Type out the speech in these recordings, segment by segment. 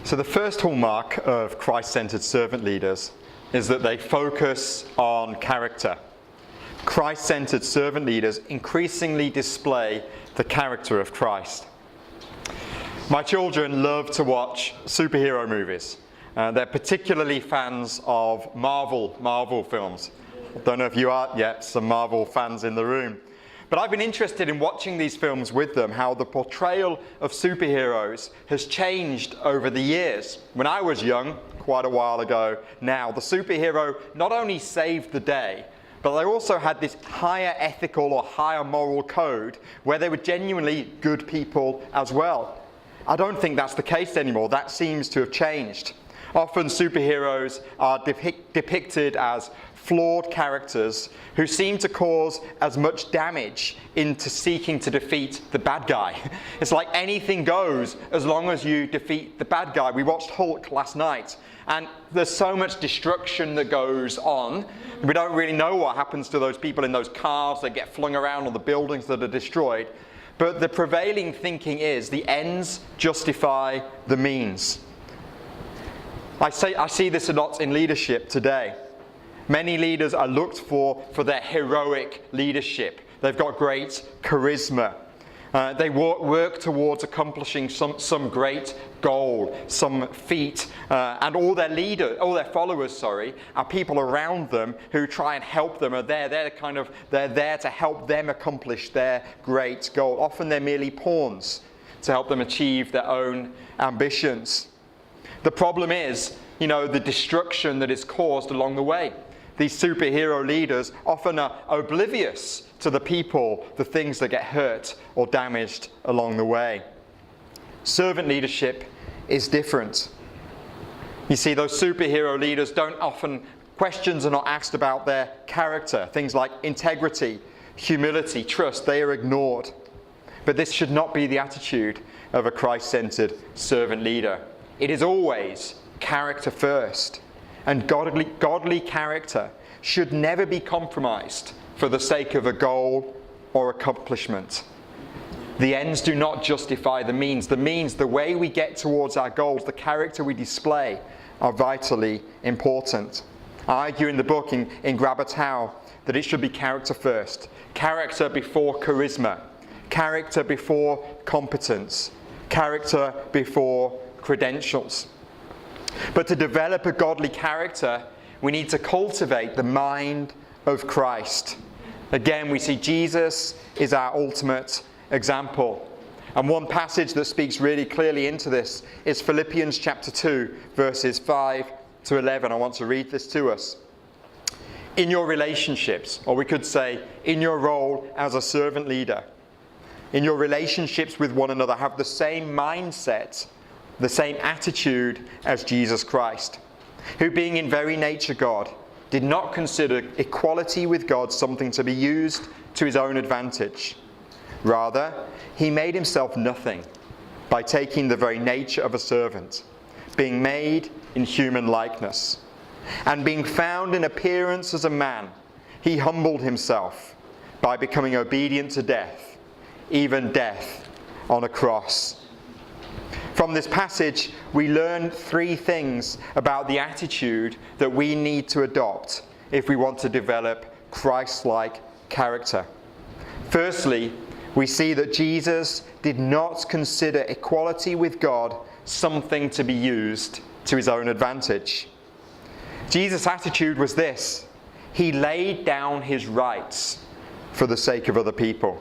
So the first hallmark of Christ-centered servant leaders is that they focus on character. Christ-centered servant leaders increasingly display the character of Christ. My children love to watch superhero movies. They're particularly fans of Marvel films. I don't know if you are yet some Marvel fans in the room. But I've been interested in watching these films with them, how the portrayal of superheroes has changed over the years. When I was young, quite a while ago now, the superhero not only saved the day, but they also had this higher ethical or higher moral code where they were genuinely good people as well. I don't think that's the case anymore. That seems to have changed. Often superheroes are depicted as flawed characters who seem to cause as much damage into seeking to defeat the bad guy. It's like anything goes as long as you defeat the bad guy. We watched Hulk last night, and there's so much destruction that goes on. We don't really know what happens to those people in those cars that get flung around, or the buildings that are destroyed. But the prevailing thinking is the ends justify the means. I see this a lot in leadership today. Many leaders are looked for their heroic leadership. They've got great charisma. They work towards accomplishing some great goal, some feat, and all their followers, are people around them who try and help them. They're there to help them accomplish their great goal. Often they're merely pawns to help them achieve their own ambitions. The problem is, the destruction that is caused along the way. These superhero leaders often are oblivious to the people, the things that get hurt or damaged along the way. Servant leadership is different. You see, those superhero leaders questions are not asked about their character. Things like integrity, humility, trust, they are ignored. But this should not be the attitude of a Christ-centered servant leader. It is always character first. And godly character should never be compromised for the sake of a goal or accomplishment. The ends do not justify the means. The way we get towards our goals, the character we display, are vitally important. I argue in the book, in Grab a Towel, that it should be character first. Character before charisma. Character before competence. Character before credentials. But to develop a godly character, we need to cultivate the mind of Christ. Again, we see Jesus is our ultimate example. And one passage that speaks really clearly into this is Philippians chapter 2, verses 5 to 11. I want to read this to us. In your relationships, or we could say, in your role as a servant leader, in your relationships with one another, have the same mindset, the same attitude as Jesus Christ, who being in very nature God, did not consider equality with God something to be used to his own advantage. Rather, he made himself nothing by taking the very nature of a servant, being made in human likeness. And being found in appearance as a man, he humbled himself by becoming obedient to death, even death on a cross. From this passage, we learn three things about the attitude that we need to adopt if we want to develop Christ-like character. Firstly, we see that Jesus did not consider equality with God something to be used to his own advantage. Jesus' attitude was this: he laid down his rights for the sake of other people.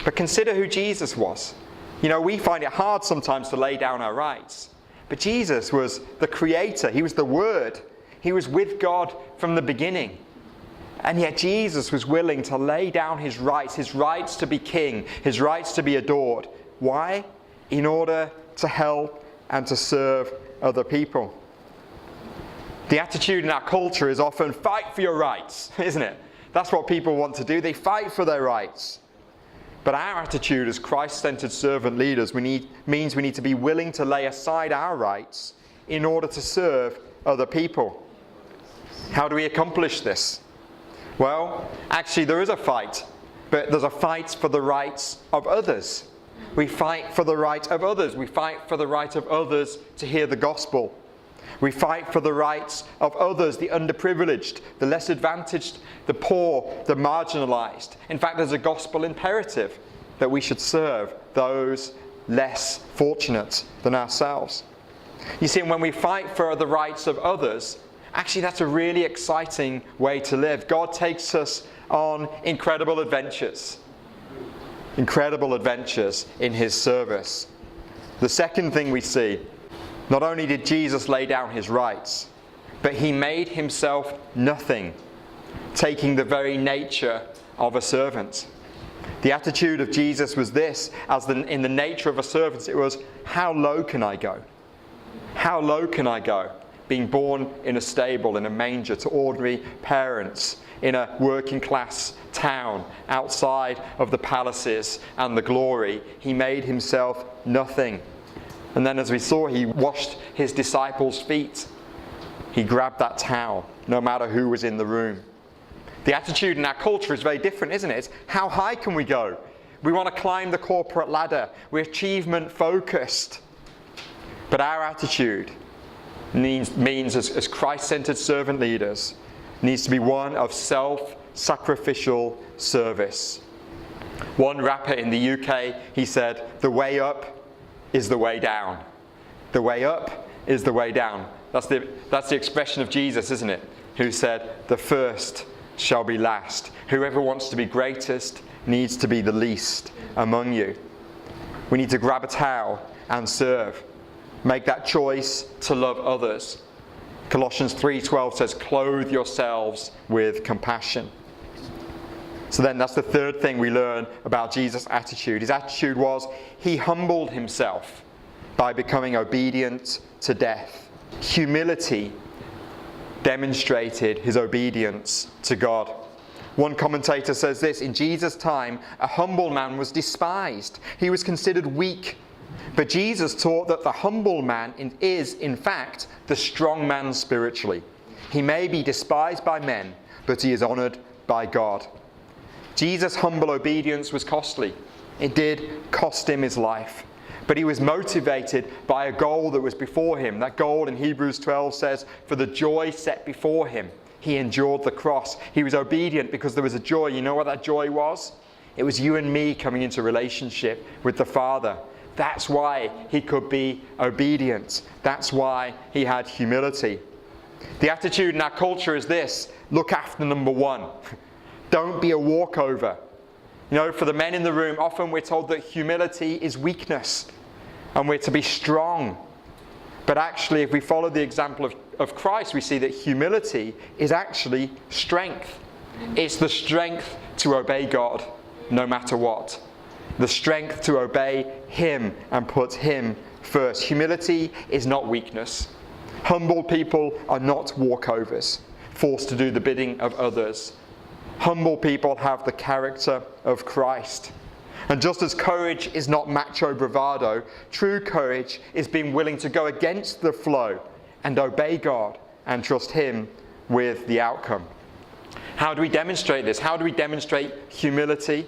But consider who Jesus was. We find it hard sometimes to lay down our rights. But Jesus was the Creator. He was the Word. He was with God from the beginning. And yet Jesus was willing to lay down his rights to be king, his rights to be adored. Why? In order to help and to serve other people. The attitude in our culture is often fight for your rights, isn't it? That's what people want to do. They fight for their rights. But our attitude as Christ-centered servant leaders means we need to be willing to lay aside our rights in order to serve other people. How do we accomplish this? Well, actually there is a fight, but there's a fight for the rights of others. We fight for the right of others. We fight for the right of others to hear the gospel. We fight for the rights of others, the underprivileged, the less advantaged, the poor, the marginalized. In fact, there's a gospel imperative that we should serve those less fortunate than ourselves. You see, when we fight for the rights of others, actually that's a really exciting way to live. God takes us on incredible adventures in his service. The second thing we see, not only did Jesus lay down his rights, but he made himself nothing, taking the very nature of a servant. The attitude of Jesus was this, in the nature of a servant, it was, how low can I go? How low can I go? Being born in a stable, in a manger, to ordinary parents, in a working class town, outside of the palaces and the glory, he made himself nothing. And then as we saw, he washed his disciples' feet. He grabbed that towel, no matter who was in the room. The attitude in our culture is very different, isn't it? It's how high can we go? We want to climb the corporate ladder. We're achievement focused. But our attitude means as Christ-centered servant leaders, needs to be one of self-sacrificial service. One rapper in the UK, he said, the way up is the way down. The way up is the way down. That's the expression of Jesus, isn't it? Who said, the first shall be last. Whoever wants to be greatest needs to be the least among you. We need to grab a towel and serve. Make that choice to love others. Colossians 3:12 says, clothe yourselves with compassion. So then that's the third thing we learn about Jesus' attitude. His attitude was, he humbled himself by becoming obedient to death. Humility demonstrated his obedience to God. One commentator says this, in Jesus' time, a humble man was despised. He was considered weak. But Jesus taught that the humble man is, in fact, the strong man spiritually. He may be despised by men, but he is honored by God. Jesus' humble obedience was costly. It did cost him his life. But he was motivated by a goal that was before him. That goal in Hebrews 12 says, for the joy set before him, he endured the cross. He was obedient because there was a joy. You know what that joy was? It was you and me coming into relationship with the Father. That's why he could be obedient. That's why he had humility. The attitude in our culture is this, look after number one. Don't be a walkover. You know, for the men in the room, often we're told that humility is weakness and we're to be strong. But actually, if we follow the example of Christ, we see that humility is actually strength. It's the strength to obey God no matter what. The strength to obey him and put him first. Humility is not weakness. Humble people are not walkovers, forced to do the bidding of others. Humble people have the character of Christ. And just as courage is not macho bravado, true courage is being willing to go against the flow and obey God and trust him with the outcome. How do we demonstrate this? How do we demonstrate humility?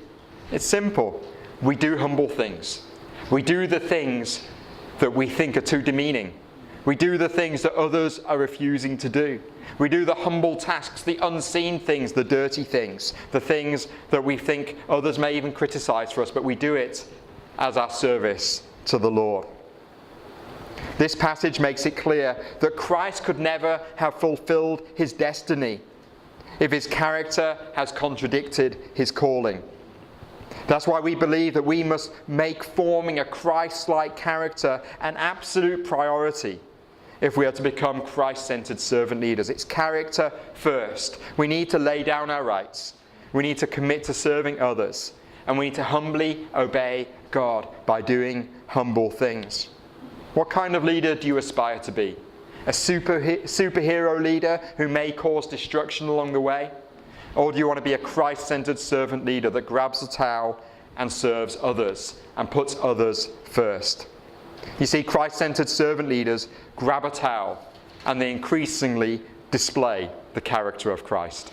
It's simple. We do humble things. We do the things that we think are too demeaning. We do the things that others are refusing to do. We do the humble tasks, the unseen things, the dirty things, the things that we think others may even criticize for us, but we do it as our service to the Lord. This passage makes it clear that Christ could never have fulfilled his destiny if his character has contradicted his calling. That's why we believe that we must make forming a Christ-like character an absolute priority if we are to become Christ-centered servant leaders. It's character first. We need to lay down our rights. We need to commit to serving others. And we need to humbly obey God by doing humble things. What kind of leader do you aspire to be? A superhero leader who may cause destruction along the way? Or do you want to be a Christ-centered servant leader that grabs a towel and serves others and puts others first? You see, Christ-centered servant leaders grab a towel and they increasingly display the character of Christ.